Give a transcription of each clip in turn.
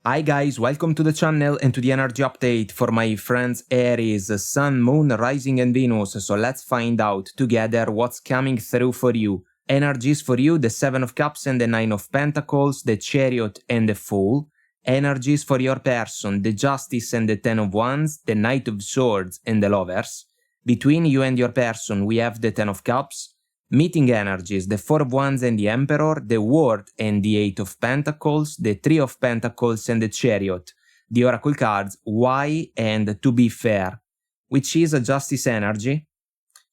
Hi guys, welcome to the channel and to the energy update for my friends Aries, Sun, Moon, Rising and Venus. So let's find out together what's coming through for you. Energies for you, the 7 of Cups and the 9 of Pentacles, the Chariot and the Fool. Energies for your person, the Justice and the 10 of Wands, the Knight of Swords and the Lovers. Between you and your person, we have the 10 of Cups. Meeting energies, the 4 of Wands and the Emperor, the World and the 8 of Pentacles, the 3 of Pentacles and the Chariot, the Oracle cards, Why and To Be Fair, which is a justice energy.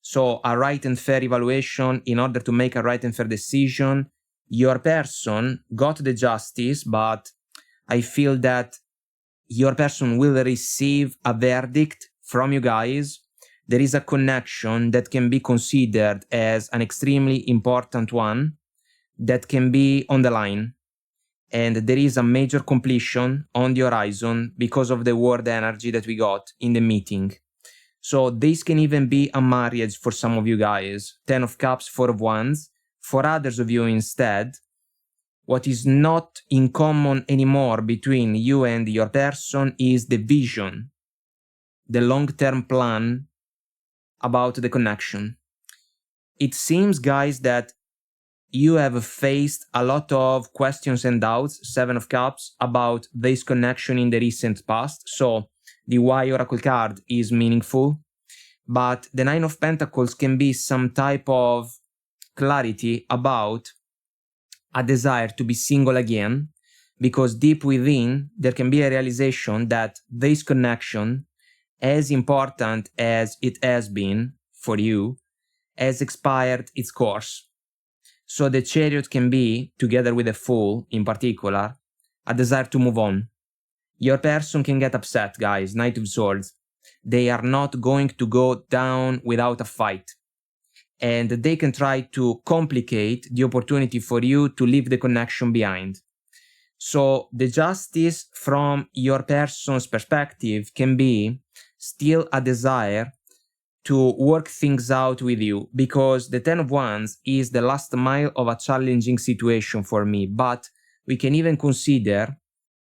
So a right and fair evaluation in order to make a right and fair decision. Your person got the justice, but I feel that your person will receive a verdict from you guys. There is a connection that can be considered as an extremely important one that can be on the line. And there is a major completion on the horizon because of the word energy that we got in the meeting. So this can even be a marriage for some of you guys. 10 of Cups, 4 of Wands. For others of you instead, what is not in common anymore between you and your person is the vision, the long-term plan about the connection. It seems, guys, that you have faced a lot of questions and doubts, 7 of Cups, about this connection in the recent past. So the Why Oracle card is meaningful, but the 9 of Pentacles can be some type of clarity about a desire to be single again, because deep within there can be a realization that this connection, as important as it has been for you, has expired its course. So the Chariot can be, together with the Fool in particular, a desire to move on. Your person can get upset, guys, Knight of Swords. They are not going to go down without a fight. And they can try to complicate the opportunity for you to leave the connection behind. So the justice from your person's perspective can be still a desire to work things out with you, because the 10 of Wands is the last mile of a challenging situation for me. But we can even consider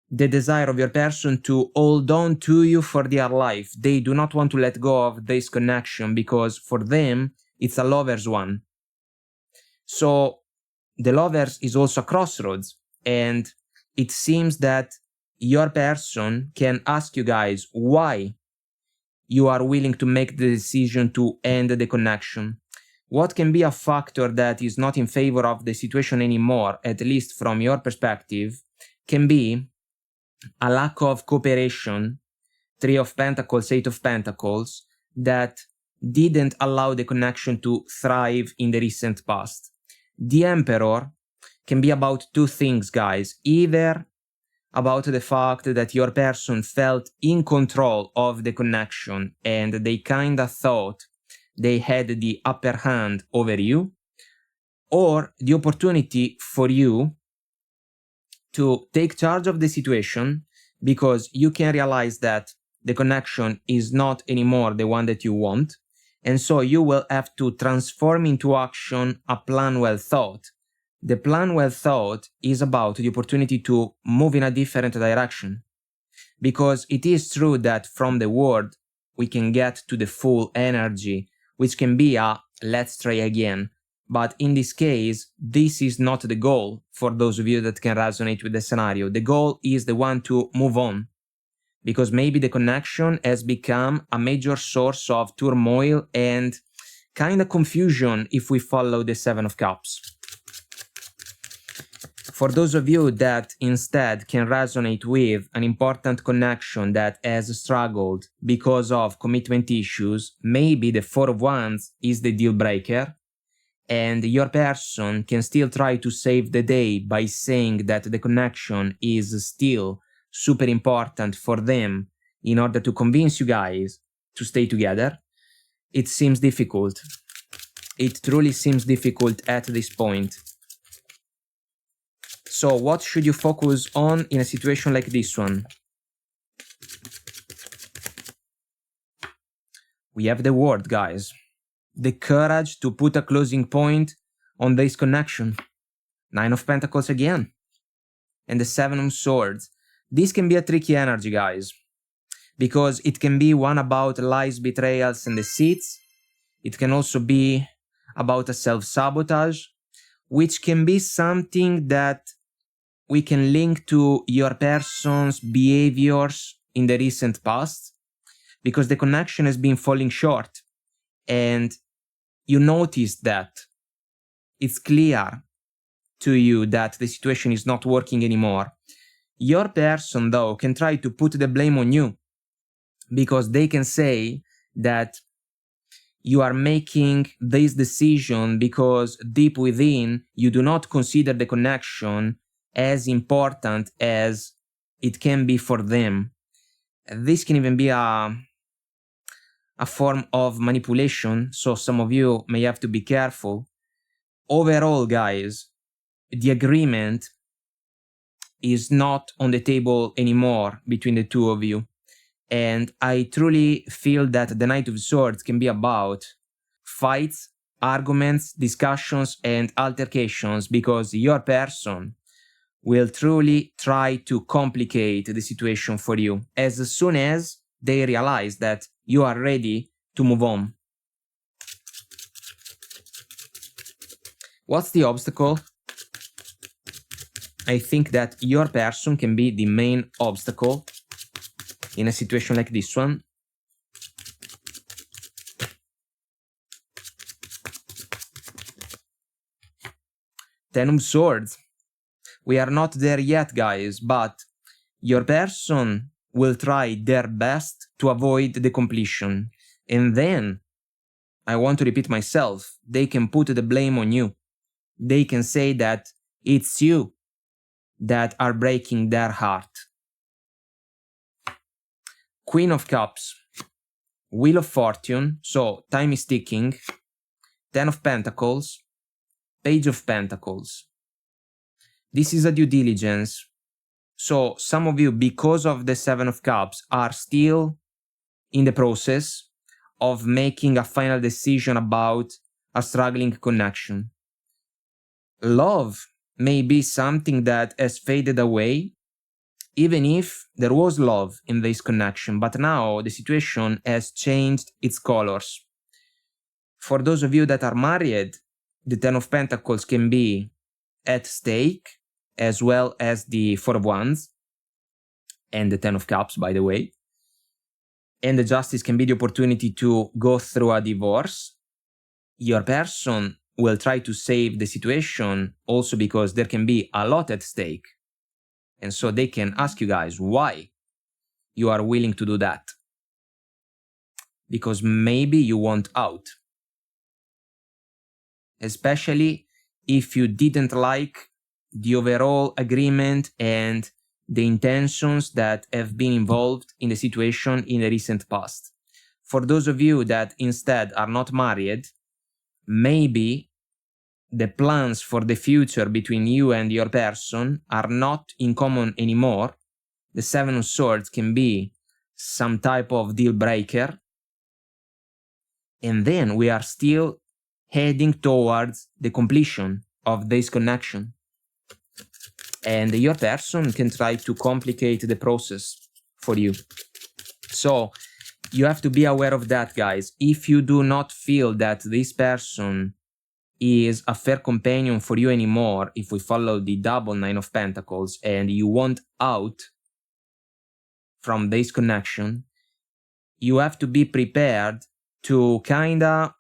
the desire of your person to hold on to you for their life. They do not want to let go of this connection because for them it's a lover's one. So the lovers is also a crossroads, and it seems that your person can ask you guys why you are willing to make the decision to end the connection. What can be a factor that is not in favor of the situation anymore, at least from your perspective, can be a lack of cooperation, 3 of Pentacles, 8 of Pentacles, that didn't allow the connection to thrive in the recent past. The Emperor can be about two things, guys. Either about the fact that your person felt in control of the connection and they kinda thought they had the upper hand over you, or the opportunity for you to take charge of the situation because you can realize that the connection is not anymore the one that you want, and so you will have to transform into action a plan well thought. The plan well thought is about the opportunity to move in a different direction. Because it is true that from the word we can get to the full energy, which can be a let's try again. But in this case, this is not the goal for those of you that can resonate with the scenario. The goal is the one to move on. Because maybe the connection has become a major source of turmoil and kind of confusion if we follow the 7 of Cups. For those of you that instead can resonate with an important connection that has struggled because of commitment issues, maybe the 4 of Wands is the deal breaker, and your person can still try to save the day by saying that the connection is still super important for them in order to convince you guys to stay together. It seems difficult. It truly seems difficult at this point. So what should you focus on in a situation like this one? We have the word, guys. The courage to put a closing point on this connection. 9 of Pentacles again. And the 7 of Swords. This can be a tricky energy, guys, because it can be one about lies, betrayals, and deceits. It can also be about a self-sabotage, which can be something that we can link to your person's behaviors in the recent past, because the connection has been falling short and you notice that it's clear to you that the situation is not working anymore. Your person, though, can try to put the blame on you, because they can say that you are making this decision because deep within you do not consider the connection as important as it can be for them. This can even be a form of manipulation, so some of you may have to be careful. Overall, guys, the agreement is not on the table anymore between the two of you. And I truly feel that the Knight of Swords can be about fights, arguments, discussions, and altercations, because your person will truly try to complicate the situation for you as soon as they realize that you are ready to move on. What's the obstacle? I think that your person can be the main obstacle in a situation like this one. Ten of Swords. We are not there yet, guys, but your person will try their best to avoid the completion. And then, I want to repeat myself, they can put the blame on you. They can say that it's you that are breaking their heart. Queen of Cups, Wheel of Fortune, so time is ticking, Ten of Pentacles, Page of Pentacles. This is a due diligence. So some of you, because of the Seven of Cups, are still in the process of making a final decision about a struggling connection. Love may be something that has faded away, even if there was love in this connection, but now the situation has changed its colors. For those of you that are married, the Ten of Pentacles can be at stake, as well as the Four of Wands, and the Ten of Cups, by the way. And the Justice can be the opportunity to go through a divorce. Your person will try to save the situation also because there can be a lot at stake. And so they can ask you guys why you are willing to do that. Because maybe you want out. Especially if you didn't like the overall agreement and the intentions that have been involved in the situation in the recent past. For those of you that instead are not married, maybe the plans for the future between you and your person are not in common anymore. The Seven of Swords can be some type of deal breaker. And then we are still heading towards the completion of this connection. And your person can try to complicate the process for you. So you have to be aware of that, guys. If you do not feel that this person is a fair companion for you anymore, if we follow the double Nine of Pentacles, and you want out from this connection, you have to be prepared to kinda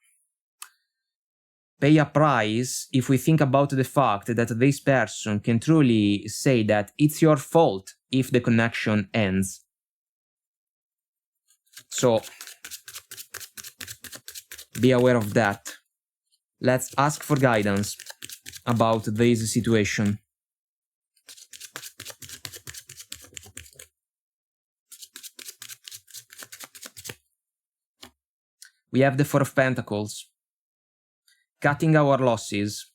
pay a price if we think about the fact that this person can truly say that it's your fault if the connection ends. So be aware of that. Let's ask for guidance about this situation. We have the Four of Pentacles. Cutting our losses.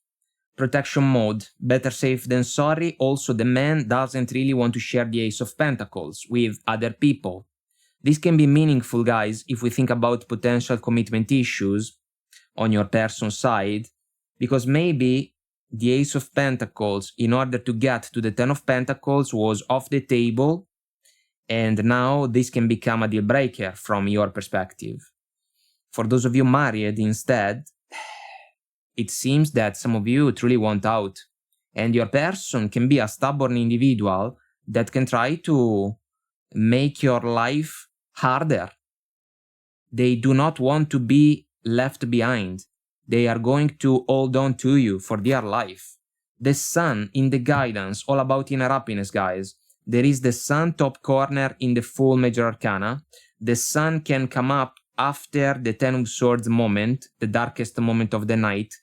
Protection mode. Better safe than sorry. Also, the man doesn't really want to share the Ace of Pentacles with other people. This can be meaningful, guys, if we think about potential commitment issues on your person's side, because maybe the Ace of Pentacles, in order to get to the Ten of Pentacles, was off the table And now this can become a deal breaker from your perspective. For those of you married instead, it seems that some of you truly want out, and your person can be a stubborn individual that can try to make your life harder. They do not want to be left behind. They are going to hold on to you for dear life. The Sun in the guidance, all about inner happiness, guys. There is the Sun top corner in the full major arcana. The Sun can come up after the Ten of Swords moment, the darkest moment of the night.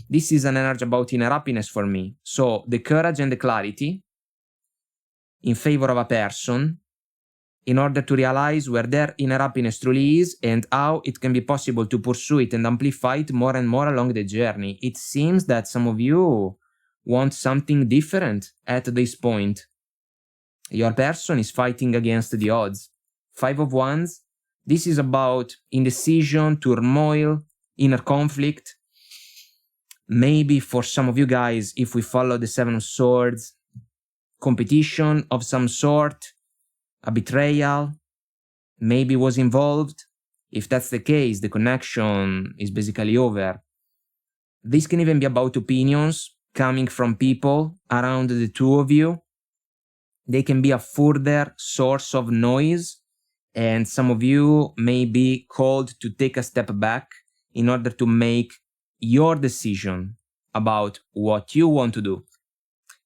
This is an energy about inner happiness for me. So the courage and the clarity in favor of a person in order to realize where their inner happiness truly is and how it can be possible to pursue it and amplify it more and more along the journey. It seems that some of you want something different at this point. Your person is fighting against the odds. 5 of Wands. This is about indecision, turmoil, inner conflict. Maybe for some of you guys, if we follow the 7 of Swords, competition of some sort, a betrayal, maybe was involved. If that's the case, the connection is basically over. This can even be about opinions coming from people around the two of you. They can be a further source of noise, and some of you may be called to take a step back in order to make your decision about what you want to do.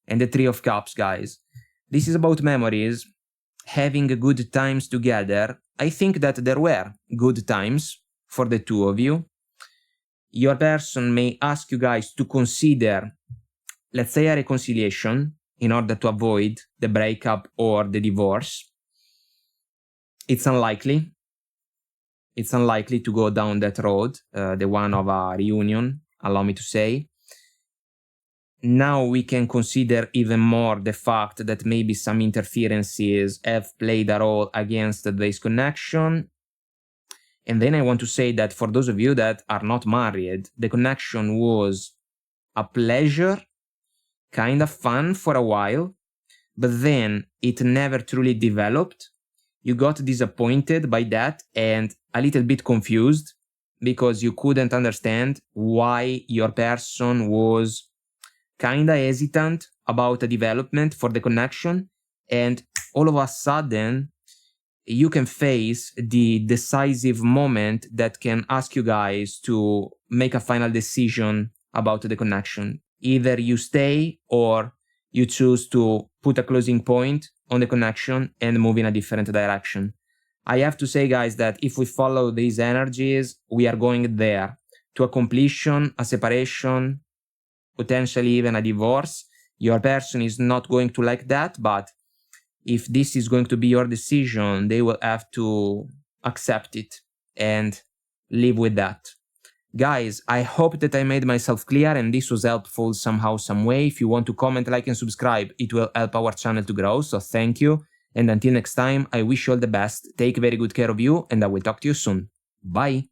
And the 3 of Cups, guys. This is about memories, having good times together. I think that there were good times for the two of you. Your person may ask you guys to consider, let's say, a reconciliation in order to avoid the breakup or the divorce. It's unlikely. It's unlikely to go down that road, the one of a reunion, allow me to say. Now we can consider even more the fact that maybe some interferences have played a role against this connection. And then I want to say that for those of you that are not married, the connection was a pleasure, kind of fun for a while, but then it never truly developed. You got disappointed by that and a little bit confused because you couldn't understand why your person was kinda hesitant about the development for the connection, and all of a sudden you can face the decisive moment that can ask you guys to make a final decision about the connection. Either you stay or you choose to put a closing point on the connection and move in a different direction. I have to say, guys, that if we follow these energies, we are going there to a completion, a separation, potentially even a divorce. Your person is not going to like that, but if this is going to be your decision, they will have to accept it and live with that. Guys, I hope that I made myself clear and this was helpful somehow, some way. If you want to comment, like, and subscribe, it will help our channel to grow, so thank you. And until next time, I wish you all the best, take very good care of you, and I will talk to you soon. Bye!